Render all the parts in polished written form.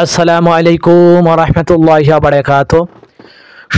আসসালামু আলাইকুম ওয়া রাহমাতুল্লাহি ওয়া বারাকাতুহু।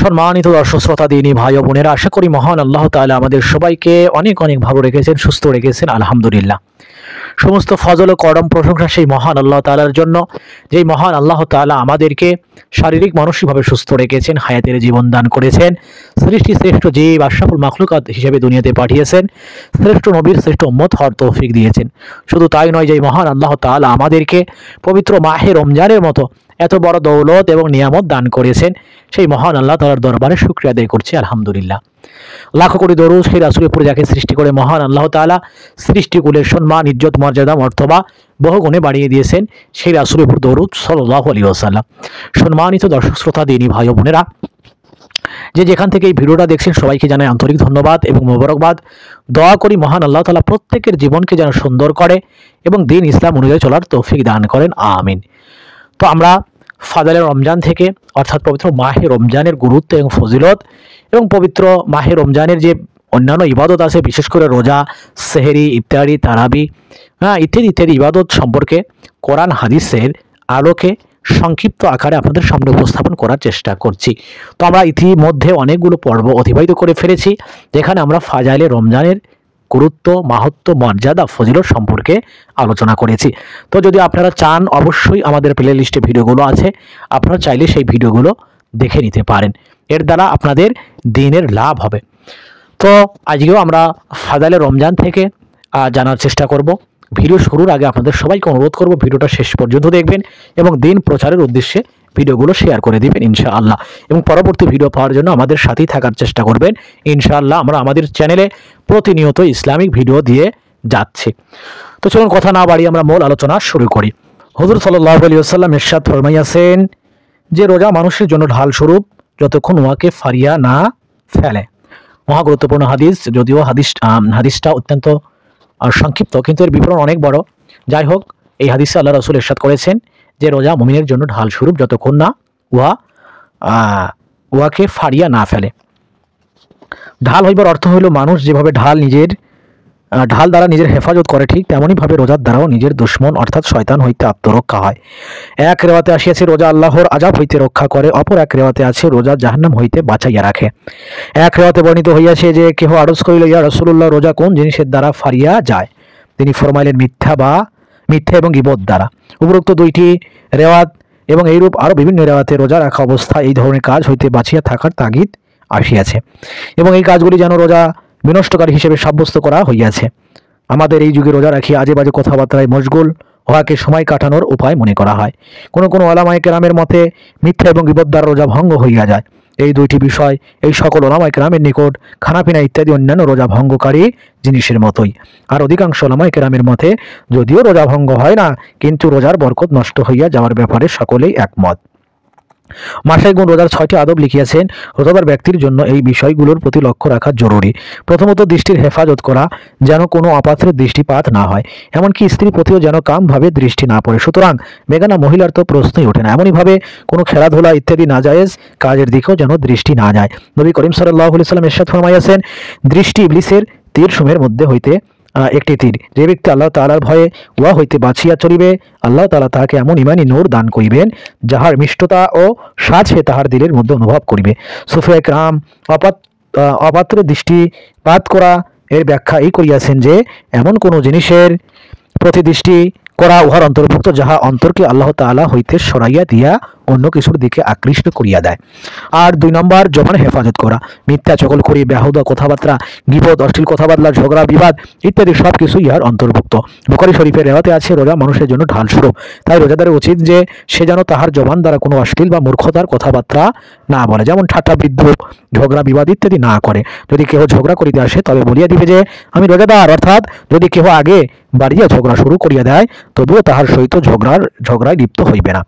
সম্মানিত দর্শক শ্রোতা দিনী ভাই ও বোনেরা, আশা করি মহান আল্লাহ তাআলা আমাদের সবাইকে অনেক অনেক ভালো রেখেছেন, সুস্থ রেখেছেন, আলহামদুলিল্লাহ। সমস্ত ফজল ও করম প্রশংসা সেই মহান আল্লাহ তাআলার জন্য, যেই মহান আল্লাহ তাআলা আমাদেরকে শারীরিক মানসিকভাবে সুস্থ রেখেছেন, হায়াতের জীবন দান করেছেন, সৃষ্টি শ্রেষ্ঠ জীব আশরাফুল মাখলুকাত হিসেবে দুনিয়াতে পাঠিয়েছেন, শ্রেষ্ঠ নবীর শ্রেষ্ঠ উম্মত হওয়ার তৌফিক দিয়েছেন। শুধু তাই নয়, যেই মহান আল্লাহ তাআলা আমাদেরকে পবিত্র মাহে রমজানের মতো এত বড় দৌলত এবং নিয়ামত দান করেছেন, সেই মহান আল্লাহ তাআলার দরবারে শুকরিয়া আদায় করছি, আলহামদুলিল্লাহ। লাখো কোটি দরুদ সেই রাসূলের উপর, যাকে সৃষ্টি করে মহান আল্লাহ তাআলা সৃষ্টিকুলের সম্মান, ইজ্জত, মর্যাদা, মর্তবা বহু গুণে বাড়িয়ে দিয়েছেন, সেই রাসূলের উপর দরুদ সাল্লাল্লাহু আলাইহি ওয়াসাল্লাম। সম্মানিত দর্শক শ্রোতা দিনী ভাই ও বোনেরা, যে যেখান থেকে এই ভিডিওটা দেখছেন সবাইকে জানাই আন্তরিক ধন্যবাদ এবং মোবারকবাদ। দোয়া করি মহান আল্লাহ তাআলা প্রত্যেকের জীবনকে যেন সুন্দর করে এবং দ্বীন ইসলাম অনুযায়ী চলার তৌফিক দান করেন, আমিন। তো আমরা ফাদালে রমজান থেকে, অর্থাৎ পবিত্র মাহে রমজানের গুরুত্ব এবং ফজিলত এবং পবিত্র মাহে রমজানের যে অন্যান্য ইবাদত আছে, বিশেষ করে রোজা, সেহরি, ইফতারি, তারাবি, ইত্যাদি ইত্যাদি ইবাদত সম্পর্কে কোরআন হাদিসের আলোকে সংক্ষিপ্ত আকারে আপনাদের সামনে উপস্থাপন করার চেষ্টা করছি। তো আমরা ইতিমধ্যে অনেকগুলো পর্ব অতিবাহিত করে ফেলেছি, যেখানে আমরা ফাজাইলে রমজানের গুরুত্ব, মাহাত্ম্য, মর্যাদা, ফজিলত সম্পর্কে আলোচনা করেছি। তো যদি আপনারা চান, অবশ্যই আমাদের প্লে লিস্টে ভিডিওগুলো আছে, আপনারা চাইলে সেই ভিডিওগুলো দেখে নিতে পারেন, এর দ্বারা আপনাদের দিনের লাভ হবে। তো আজকেও আমরা ফাজাইলে রমজান থেকে জানার চেষ্টা করব। ভিডিও শুরুর আগে আপনাদের সবাইকে অনুরোধ করব, ভিডিওটা শেষ পর্যন্ত দেখবেন এবং দিন প্রচারের উদ্দেশ্যে ভিডিওগুলো শেয়ার করে দিবেন ইনশাআল্লাহ, এবং পরবর্তী ভিডিও পাওয়ার জন্য আমাদের সাথেই থাকার চেষ্টা করবেন ইনশাআল্লাহ। আমরা আমাদের চ্যানেলে প্রতিনিয়ত ইসলামিক ভিডিও দিয়ে যাচ্ছি। তো চলুন কথা না বাড়িয়ে আমরা মূল আলোচনা শুরু করি। হুজুর সাল্লাল্লাহু আলাইহি ওয়াসাল্লাম ইরশাদ ফরমাইয়াছেন যে রোজা মানুষের জন্য ঢাল স্বরূপ, যতক্ষণ উহাকে ফারিয়া না ফেলে। মহা গুরুত্বপূর্ণ হাদিস, যদিও হাদিসটা অত্যন্ত সংক্ষিপ্ত, কিন্তু এর বিবরণ অনেক বড়। যাই হোক, এই হাদিসে আল্লাহ রাসূল ইরশাদ করেছেন যে রোজা মুমিনের জন্য ঢাল স্বরূপ, যতক্ষণ না উহাকে ফাড়িয়া না ফেলে। ঢাল হইবার অর্থ হইল, মানুষ যেভাবে ঢাল দ্বারা নিজের হেফাজত করে, ঠিক তেমনইভাবে রোজার দ্বারাও নিজের দুশমন অর্থাৎ শয়তান হইতে আত্মরক্ষা হয়। এক রেওয়াতে আসিয়াছে রোজা আল্লাহর আযাব হইতে রক্ষা করে, অপর এক রেওয়াতে আছে রোজা জাহান্নাম হইতে বাঁচাইয়া রাখে। এক রেওয়াতে বর্ণিত হইয়াছে যে কেহ আরজ করিল, ইয়া রাসূলুল্লাহ, রোজা কোন জিনিসের দ্বারা ফারিয়া যায়? তিনি ফরমাইলেন, মিথ্যা এবং গীবত দ্বারা। উপরোক্ত দুইটি রেওয়াত এবং এইরূপ আরও বিভিন্ন রেওয়াতে রোজা রাখা অবস্থা এই ধরনের কাজ হইতে বাঁচিয়া থাকার তাগিদ আসিয়াছে, এবং এই কাজগুলি যেন রোজা বিনষ্টকারী হিসেবে সাব্যস্ত করা হইয়াছে। আমাদের এই যুগে রোজা রাখি আজে বাজে কথাবার্তায় মশগুল হওয়াকে সময় কাটানোর উপায় মনে করা হয়। কোনো কোনো ওলামায়ে কেরামের মতে মিথ্যা এবং গীবত দ্বারা রোজা ভঙ্গ হইয়া যায়। এই দুইটি বিষয় এই সকল ওলামায়ে কেরামের নিকট খানাপিনা ইত্যাদি অন্যান্য রোজা ভঙ্গকারী জিনিসের মতোই। আর অধিকাংশ ওলামায়ে কেরামের মতে যদিও রোজা ভঙ্গ হয় না, কিন্তু রোজার বরকত নষ্ট হইয়া যাওয়ার ব্যাপারে সকলেই একমত। মাসায় গুণ রোজার 6টি আদব লিখিয়াছেন। রোজাদার ব্যক্তির জন্য এই বিষয়গুলোর প্রতি লক্ষ্য রাখা জরুরি। প্রথমত, দৃষ্টির হেফাজত করা, যেন কোনো অপাত্রের দৃষ্টিপাত না হয়, এমনকি স্ত্রীর প্রতিও যেন কামভাবে দৃষ্টি না পড়ে। সুতরাং বেগানা মহিলার তো প্রশ্নই ওঠে না। এমনইভাবে কোনো খেলাধুলা ইত্যাদি নাজায়েজ কাজের দিকেও যেন দৃষ্টি না যায়। নবী করিম সাল্লাল্লাহু আলাইহি ওয়াসাল্লাম ইরশাদ ফরমাইয়াছেন, দৃষ্টি ইবলিসের তীর সমূহের মধ্যে হইতে একটি তীর। যে ব্যক্তি আল্লাহ তাআলার ভয়ে উহা হইতে বাঁচিয়া চলিবে, আল্লাহ তাআলা তাহাকে এমন ঈমানী নূর দান করিবেন, যাহার মিষ্টতা ও স্বাদ সে তাহার দিলের মধ্যে অনুভব করিবে। সুফিয়া কেরাম অপাত্রে দৃষ্টিপাত করা এর ব্যাখ্যা এই করিয়াছেন যে এমন কোনো জিনিসের প্রতি দৃষ্টি করা উহার অন্তর্ভুক্ত, যাহা অন্তরকে আল্লাহ তাআলা হইতে সরাইয়া দিয়া অন্য কিছুর দিকে আকৃষ্ট করিয়া দেয়। আর 2 নম্বর, জবান হেফাজত করা। মিথ্যা, চগলখড়ি, বেহুদা কথাবার্তা, গীবত, অশ্লীল কথাবার্তা, ঝগড়া, বিবাদ ইত্যাদি সব কিছু ইহার অন্তর্ভুক্ত। বুখারী শরীফের রেওয়াতে আছে, রোজা মানুষের জন্য ঢাল স্বরূপ। তাই রোজাদারের উচিত যে সে যেন তাহার জবান দ্বারা কোনো অশ্লীল বা মূর্খতার কথাবার্তা না বলে, যেমন ঠাট্টা, বিদ্রূপ, ঝগড়া, বিবাদ ইত্যাদি না করে। যদি কেহ ঝগড়া করিতে আসে, তবে বলিয়া দিবে যে আমি রোজাদার, অর্থাৎ যদি কেহ আগে বাড়িয়া ঝগড়া শুরু করিয়া দেয়, তবুও তাহার সহিত ঝগড়ায় লিপ্ত হইবে না।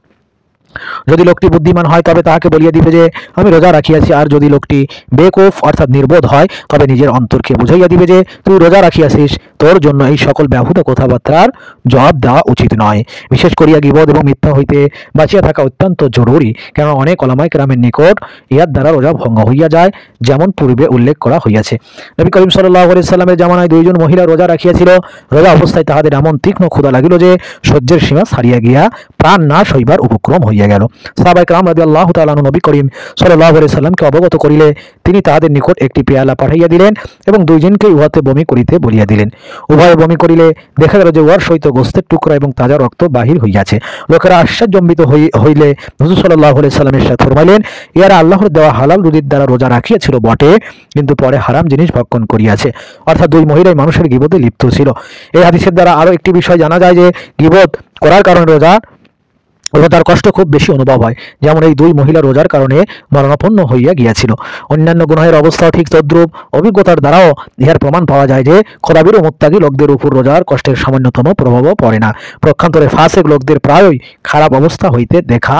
যদি লোকটি বুদ্ধিমান হয় তবে তাহাকে বলিয়া দিবে যে আমি রোজা রাখিয়াছি, আর যদি লোকটি বেকুফ অর্থাৎ নির্বোধ হয় তবে নিজের অন্তরকে বুঝাইয়া দিবে যে তুই রোজা রাখিয়াছিস, তোর জন্য এই সকল ব্যাহুত কথাবার্তার জবাব দেওয়া উচিত নয়। বিশেষ করিয়া গীবত এবং মিথ্যা হইতে বাঁচিয়া থাকা অত্যন্ত জরুরি, কেননা অনেক ওলামায়ে কেরামের নিকট ইহার দ্বারা রোজা ভঙ্গ হইয়া যায়, যেমন পূর্বে উল্লেখ করা হইয়াছে। নবী করিম সাল্লাল্লাহু আলাইহি সাল্লামের জামানায় দুইজন মহিলা রোজা রাখিয়াছিল। রোজা অবস্থায় তাহাদের এমন তীক্ষ্ণ ক্ষুধা লাগিল যে সহ্যের সীমা ছাড়িয়া গিয়া প্রাণ নাশ হইবার উপক্রম হইয়া গেল। সাহাবায়ে কেরাম রাদিয়াল্লাহু তাআলা আনহু নবী করিম সাল্লাল্লাহু আলাইহি সাল্লামকে অবগত করিলে তিনি তাহাদের নিকট একটি পেয়ালা পাঠাইয়া দিলেন এবং দুইজনকে উহাতে বমি করিতে বলিয়া দিলেন। উভয়ে বমি করিলে দেখা গেল যে উহার সহিত গোস্তের টুকরা এবং তাজা রক্ত বাহির হইয়াছে। লোকেরা আশ্চর্যজম্বিত হইলে হুজুর সাল্লাল্লাহু আলাইহি সাল্লামের সাথে ফরমাইলেন, ইহারা আল্লাহর দেওয়া হালাল রুজির দ্বারা রোজা রাখিয়াছিল বটে, কিন্তু পরে হারাম জিনিস ভক্ষণ করিয়াছে। অর্থাৎ দুই মহিলাই মানুষের গীবতে লিপ্ত ছিল। এই হাদিসের দ্বারা আরো একটি বিষয় জানা যায় যে গীবত করার কারণে রোজার কষ্ট খুব বেশি অনুভব হয়, যেমন এই দুই মহিলা রোজার কারণে মরণাপন্ন হইয়া গিয়াছিল। অন্যান্য গুনাহের অবস্থাও ঠিক তদ্রূপ। অভিজ্ঞতার দ্বারাও ইহার প্রমাণ পাওয়া যায় যে খোদাবির ও মুত্তাকি লোকদের উপর রোজার কষ্টের সামান্যতম প্রভাবও পড়ে না। প্রক্ষান্তরে ফাসিক লোকদের প্রায়ই খারাপ অবস্থা হইতে দেখা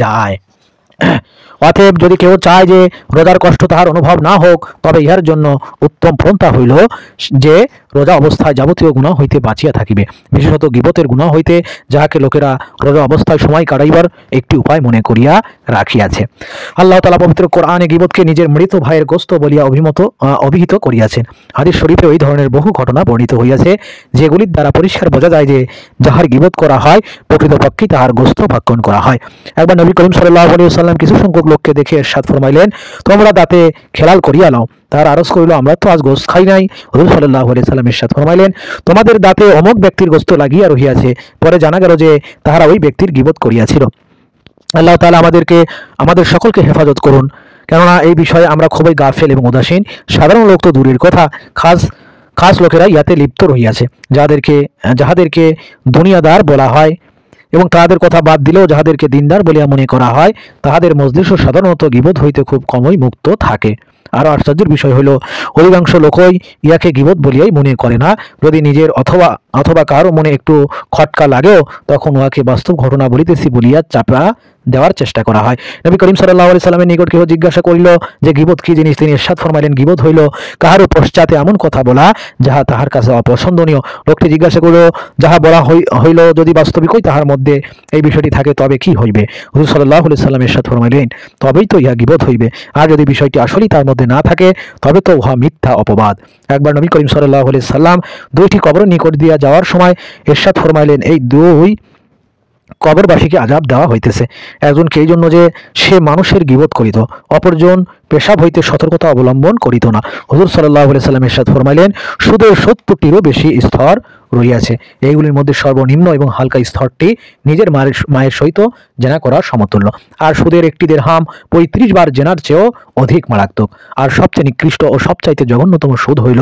যায়। অতএব যদি কেউ চায় যে রোজার কষ্ট তাহার অনুভব না হোক, তবে ইহার জন্য উত্তম পন্থা হইল যে রোজা অবস্থায় যাবতীয় গুনাহ হইতে বাঁচিয়া থাকিবে, বিশেষত গীবতের গুনাহ হইতে, যাহাকে লোকেরা রোজা অবস্থায় সময় কাটাইবার একটি উপায় মনে করিয়া রাখিয়াছে। আল্লাহ তাআলা পবিত্র কোরআনে গীবতকে নিজের মৃত ভাইয়ের গোস্ত বলিয়া অভিহিত করিয়াছেন। হাদিস শরীফে ওই ধরনের বহু ঘটনা বর্ণিত হইয়াছে, যেগুলির দ্বারা পরিষ্কার বোঝা যায় যে যাহার গীবত করা হয় প্রকৃতপক্ষে তাহার গোস্ত ভক্ষণ করা হয়। একবার নবী করিম সাল্লাল্লাহু আলাইহি ওয়াসাল্লাম কিছু সংখ্যক লোককে দেখে ইরশাদ ফরমাইলেন, তোমরা দাঁতে খেলাল করিয়া নাও। তার আরজ করিল, আমরা তো আজ গোস্ত খাই নাই। হুজুর সাল্লাল্লাহু আলাইহি সাল্লাম ইরশাদ ফরমাইলেন, তোমাদের দাঁতে অমুক ব্যক্তির গোস্ত লাগিয়া রহিয়াছে। পরে জানা গেল যে তাহারা ওই ব্যক্তির গীবত করিয়াছিল। আল্লাহ তাআলা আমাদের সকলকে হেফাজত করুন, কেননা এই বিষয়ে আমরা খুবই গাফেল এবং উদাসীন। সাধারণ লোক তো দূরের কথা, খাস লোকেরা ইয়াতে লিপ্ত রহিয়াছে, যাহাদেরকে দুনিয়াদার বলা হয় এবং তাহাদের কথা বাদ দিলেও যাহাদেরকে দিনদার বলিয়া মনে করা হয়, তাহাদের মজলিসও সাধারণত গীবত হইতে খুব কমই মুক্ত থাকে। আরও আশ্চর্যের বিষয় হইল, অধিকাংশ লোকই ইয়াকে গীবত বলিয়াই মনে করে না। যদি নিজের অথবা কারো মনে একটু খটকা লাগেও, তখন উহাকে বাস্তব ঘটনা বলিতেছি বলিয়া চাপা দেওয়ার চেষ্টা করা হয়। নবী করিম সাল্লাল্লাহু আলাইহি সাল্লামের নিকট কেহ জিজ্ঞাসা করিল যে গীবত কি জিনিস, তিনি ইরশাদ ফরমাইলেন, গীবত হইল কাহারও পশ্চাতে এমন কথা বলা যাহা তাহার কাছে অপছন্দনীয়। লোকটি জিজ্ঞাসা করিল, যাহা বলা হইল যদি বাস্তবিকই তাহার মধ্যে এই বিষয়টি থাকে তবে কি হইবে? হুজুর সাল্লাল্লাহু আলাইহি সাল্লাম ইরশাদ ফরমাইলেন, তবেই তো ইহা গীবত হইবে, আর যদি বিষয়টি আসলেই তার মধ্যে না থাকে তবে তো উহা মিথ্যা অপবাদ। একবার নবী করিম সাল্লাল্লাহু আলাইহি সাল্লাম দুইটি কবরের নিকট দিয়া যাওয়ার সময় ইরশাদ ফরমাইলেন, এই দুই কবরবাসীকে আযাব দেওয়া হইতেছে, একজনকে এই জন্য যে সে মানুষের গীবত করিত, অপরজন পেশাব হইতে সতর্কতা অবলম্বন করিত না। হুজুর সাল্লাল্লাহু আলাইহি সাল্লাম ইরশাদ ফরমাইলেন, সুদের ৭০টিরও বেশি স্তর রইয়াছে, এইগুলির মধ্যে সর্বনিম্ন এবং হালকা স্তরটি নিজের মায়ের সহিত জেনা করার সমতুল্য, আর সুদের একটি দিরহাম ৩৫ বার জেনার চেয়েও অধিক মারাত্মক। আর সবচেয়ে নিকৃষ্ট ও সবচাইতে জঘন্যতম সুদ হইল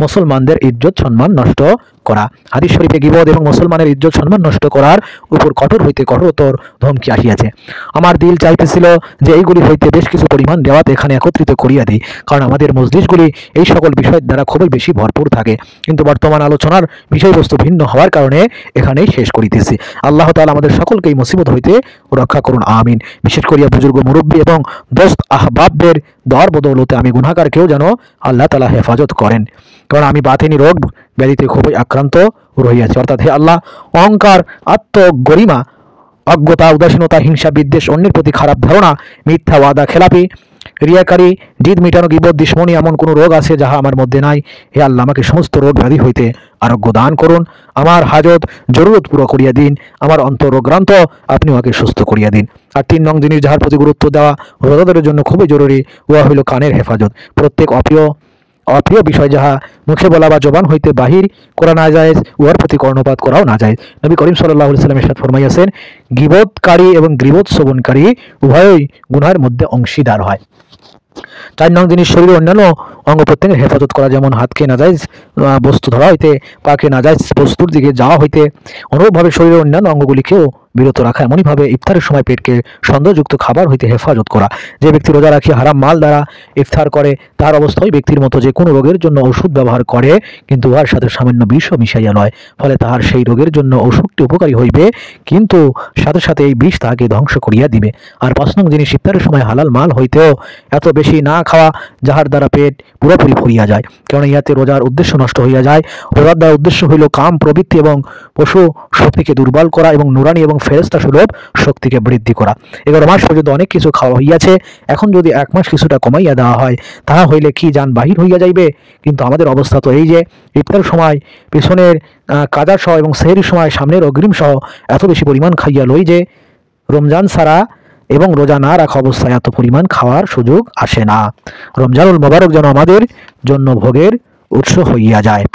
মুসলমানদের ইজ্জত সম্মান নষ্ট করা। হাদিস শরীফে গীবত এবং মুসলমানের ইজ্জত সম্মান নষ্ট করার উপর কঠোর হইতে কঠোরতর ধমকি আসিয়াছে। আমার দিল চাইতেছিল যে এইগুলি হইতে বেশ কিছু পরিমাণ দেওয়াত এখানে একত্রিত করিয়া দিই, কারণ আমাদের মজলিসগুলি এই সকল বিষয়ের দ্বারা খুবই বেশি ভরপুর থাকে, কিন্তু বর্তমান আলোচনার বিষয়বস্তু ভিন্ন হওয়ার কারণে এখানেই শেষ করিতেছি। আল্লাহ তাআলা আমাদের সকলকে এই মুসিবত হইতে রক্ষা করুন, আমিন। বিশেষ করিয়া বুজুর্গ মুরব্বী এবং দোস্ত আহবাবদের দর বদৌলতে আমি গুনাহগারকেও যেন আল্লাহ তাআলা হেফাজত করেন, কারণ আমি বাতিনি রোগ ব্যাধিতে খুবই আক্রান্ত রহিয়াছি। অর্থাৎ হে আল্লাহ, অহংকার, আত্মগরিমা, অজ্ঞতা, উদাসীনতা, হিংসা, বিদ্বেষ, অন্যের প্রতি খারাপ ধারণা, মিথ্যা ওয়াদা খেলাপি, রিয়াকারী, জিদ মিটানো, গীবত, দুশমনি, এমন কোনো রোগ আছে যাহা আমার মধ্যে নাই। হে আল্লাহ, আমাকে সমস্ত রোগ ব্যাধি হইতে আরোগ্য দান করুন, আমার হাজত জরুরত পুরো করিয়া দিন, আমার অন্তরোগ্রান্ত আপনি ওকে সুস্থ করিয়া দিন। আর ৩ নং জিনিস যাহার প্রতি গুরুত্ব দেওয়া রোজাদারের জন্য খুবই জরুরি, উহা হইল কানের হেফাজত। প্রত্যেক অপ্রিয় বিষয় যাহা মুখে বলা বা জবান হইতে বাহির করা না যায়, উহার প্রতি কর্ণপাত করাও না যায়। নবী করিম সাল্লাল্লাহু আলাইহি সাল্লাম ইরশাদ ফরমাইয়াছেন, গীবতকারী এবং গীবত শ্রবণকারী উভয়ই গুনাহের মধ্যে অংশীদার হয়। ৪ নং জিনিস শরীরের অন্যান্য অঙ্গ প্রত্যঙ্গের হেফাজত করা, যেমন হাতকে নাজায়েজ বস্তু ধরা হইতে, পাকে নাজায়েজ বস্তুর দিকে যাওয়া হইতে, অনুরূপভাবে শরীরের অন্যান্য অঙ্গগুলিকেও বিরত রাখা, এমনইভাবে ইফতারের সময় পেটকে সন্দেহযুক্ত খাবার হইতে হেফাজত করা। যে ব্যক্তি রোজা রাখিয়া হারাম মাল দ্বারা ইফতার করে তার অবস্থা ওই ব্যক্তির মতো যে কোনো রোগের জন্য ওষুধ ব্যবহার করে কিন্তু উহার সাথে সামান্য বিষও মিশাইয়া লয়, ফলে তাহার সেই রোগের জন্য ওষুধটি উপকারী হইবে কিন্তু সাথে সাথে এই বিষ তাহাকে ধ্বংস করিয়া দিবে। আর ৫ নং জিনিস, ইফতারের সময় হালাল মাল হইতেও এত বেশি না খাওয়া যাহার দ্বারা পেট পুরোপুরি ভরিয়া যায়, কারণ ইহাতে রোজার উদ্দেশ্য নষ্ট হইয়া যায়। রোজার দ্বারা উদ্দেশ্য হইল কাম প্রবৃত্তি এবং পশু শক্তিকে দুর্বল করা এবং নুরানি এবং ফেরেশতা সুলভ শক্তিকে বৃদ্ধি করা। 11 মাস পর্যন্ত অনেক কিছু খাওয়া হইয়াছে, এখন যদি 1 মাস কিছুটা কমাইয়া দেওয়া হয় তাহা হইলে কি যান বাহির হইয়া যাইবে। কিন্তু আমাদের অবস্থা তো এই যে ইফতারের সময় পিছনের কাজা সহ এবং সেহরির সময় সামনের অগ্রিম সহ এত বেশি পরিমাণ খাইয়া লই যে রমজান ছাড়া এবং রোজা না রাখা অবস্থায় এত পরিমাণ খাওয়ার সুযোগ আসে না। রমজানুল মোবারক যেন আমাদের জন্য ভোগের উৎস হইয়া যায়।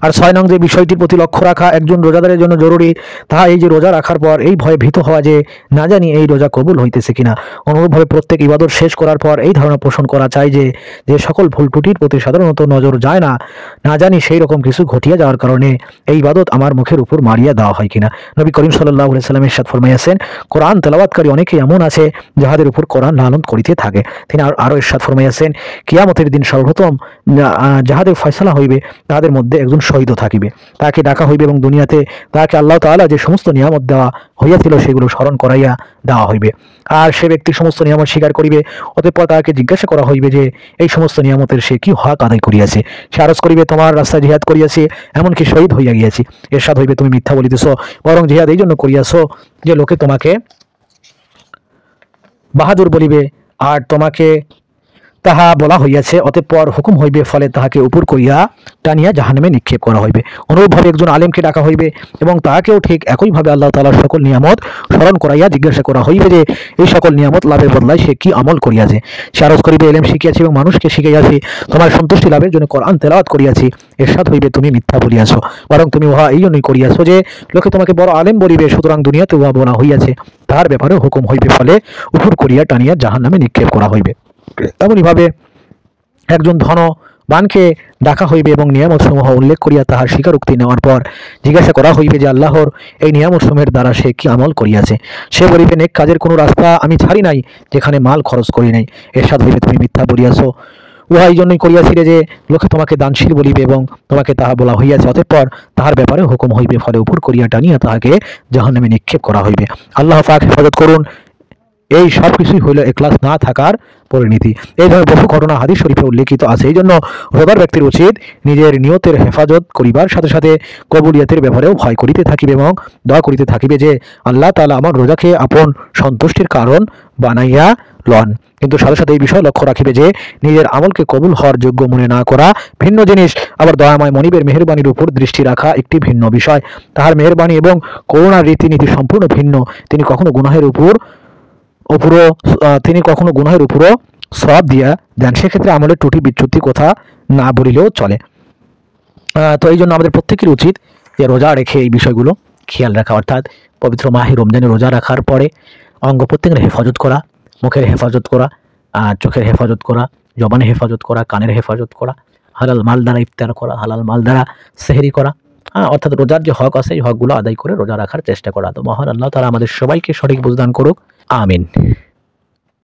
আর 6 নং যে বিষয়টির প্রতি লক্ষ্য রাখা একজন রোজাদারের জন্য জরুরি, তাহা এই যে রোজা রাখার পর এই ভয়ে ভীত হওয়া যে না জানি এই রোজা কবুল হইতেছে কিনা। অনুরূপভাবে প্রত্যেক ইবাদত শেষ করার পর এই ধারণা পোষণ করা চাই যে যে সকল ভুল ত্রুটির প্রতি সাধারণত নজর যায় না, না জানি সেই রকম কিছু ঘটিয়া যাওয়ার কারণে এই ইবাদত আমার মুখের উপর মারিয়া দেওয়া হয় কিনা। নবী করিম সাল্লাল্লাহু আলাইহি সাল্লাম ইরশাদ ফরমাইয়াছেন, কোরআন তেলাওয়াতকারী অনেকে এমন আছে যাহাদের উপর কোরআন লানত করিতে থাকে। তিনি আরো ইরশাদ ফরমাইয়াছেন, কিয়ামতের দিন সর্বপ্রথম যাহাদের ফয়সালা হইবে তাহাদের মধ্যে একজন শহীদ থাকিবে, তাকে ডাকা হইবে এবং দুনিয়াতে তাকে আল্লাহ তাআলা যে সমস্ত নিয়ামত দেওয়া হইয়াছিল সেগুলো স্মরণ করাইয়া দেওয়া হইবে। আর সে ব্যক্তি সমস্ত নিয়ামত স্বীকার করিবে, অতঃপর তাকে জিজ্ঞাসা করা হইবে যে এই সমস্ত নিয়ামতের সে কি হক আদায় করিয়াছে। সে আরজ করিবে, তোমার রাস্তায় জিহাদ করিয়াছি, এমনকি শহীদ হইয়া গিয়াছি। এরশাদ হইবে, তুমি মিথ্যা বলিতেছ, বরং জিহাদ এই জন্য করিয়াছ যে লোকে তোমাকে বাহাদুর বলিবে, আর তোমাকে তাহা বলা হইয়াছে, অতঃপর হুকুম হইবে, ফলে তাহাকে উপর করিয়া টানিয়া জাহান্নামে নিক্ষেপ করা হইবে। অনুরূপভাবে একজন আলেমকে ডাকা হইবে এবং তাহাকেও ঠিক একইভাবে আল্লাহ তাআলার সকল নিয়ামত স্মরণ করাইয়া জিজ্ঞাসা করা হইবে যে এই সকল নিয়ামত লাভের বদলায় সে কি আমল করিয়াছে। সে আরজ করিবে, ইলম শিখিয়াছি এবং মানুষকে শিখাইয়াছি, তোমার সন্তুষ্টি লাভের জন্য কোরআন তেলাওয়াত করিয়াছি। এরশাদ হইবে, তুমি মিথ্যা বলিয়াছ, বরং তুমি উহা এই জন্যই করিয়াছ যে লোকে তোমাকে বড় আলেম বলিবে, সুতরাং দুনিয়াতে উহা বলা হইয়াছে, তাহার ব্যাপারে হুকুম হইবে, ফলে উপর করিয়া টানিয়া জাহান্নামে নিক্ষেপ করা হইবে। তেমনিভাবে একজন ধনবানকে ডাকা হইবে এবং নিয়ামতসমূহ উল্লেখ করিয়া তাহার স্বীকারোক্তি নেওয়ার পর জিজ্ঞাসা করা হইবে যে আল্লাহর এই নিয়ামতসমূহের দ্বারা সে কি আমল করিয়াছে। সে বলিবে, নেক কাজের কোনো রাস্তা আমি ছাড়ি নাই যেখানে মাল খরচ করি নাই। এরশাদ হইবে, তুমি মিথ্যা বলিয়াছ, উহা এই জন্যই করিয়াছিলে যে লোকে তোমাকে দানশীল বলিবে এবং তোমাকে তাহা বলা হইয়াছে, অতঃপর তাহার ব্যাপারে হুকুম হইবে, ফলে উপর করিয়া টানিয়া তাহাকে জাহান্নামে নিক্ষেপ করা হইবে। আল্লাহ পাক হেফাজত করুন। এই সব কিছুই হইল ইখলাস না থাকার পরিণতি। এই ধরনের বহু ঘটনা হাদিস শরীফে উল্লেখিত আছে। এই জন্য রোজার ব্যক্তির উচিত নিজের নিয়তের হেফাজত করিবার সাথে সাথে কবুলিয়তের ব্যাপারেও ভয় করিতে থাকিবে এবং দোয়া করিতে থাকিবে যে আল্লাহ তাআলা আমার রোজাকে আপন সন্তুষ্টির কারণ বানাইয়া লন। কিন্তু সাথে সাথে এই বিষয় লক্ষ্য রাখিবে যে নিজের আমলকে কবুল হওয়ার যোগ্য মনে না করা ভিন্ন জিনিস, আবার দয়াময় মনিবের মেহেরবানির উপর দৃষ্টি রাখা একটি ভিন্ন বিষয়। তাহার মেহেরবানি এবং করুণার রীতিনীতি সম্পূর্ণ ভিন্ন। তিনি কখনো গুনাহের উপরও সওয়াব দিয়া দেন, সেক্ষেত্রে আমলের ত্রুটি বিচ্যুতি কথা না বলিলেও চলে। তো এই জন্য আমাদের প্রত্যেকের উচিত যে রোজা রেখে এই বিষয়গুলো খেয়াল রাখা, অর্থাৎ পবিত্র মাহে রমজানে রোজা রাখার পরে অঙ্গ প্রত্যঙ্গের হেফাজত করা, মুখের হেফাজত করা, চোখের হেফাজত করা, জবানের হেফাজত করা, কানের হেফাজত করা, হালাল মাল দ্বারা ইফতার করা, হালাল মাল দ্বারা সেহরি করা, অর্থাৎ রোজার যে হক আছে এই হকগুলো আদায় করে রোজা রাখার চেষ্টা করা। তো মহান আল্লাহ তাআলা আমাদের সবাইকে সঠিক বুঝদান করুক, আমিন।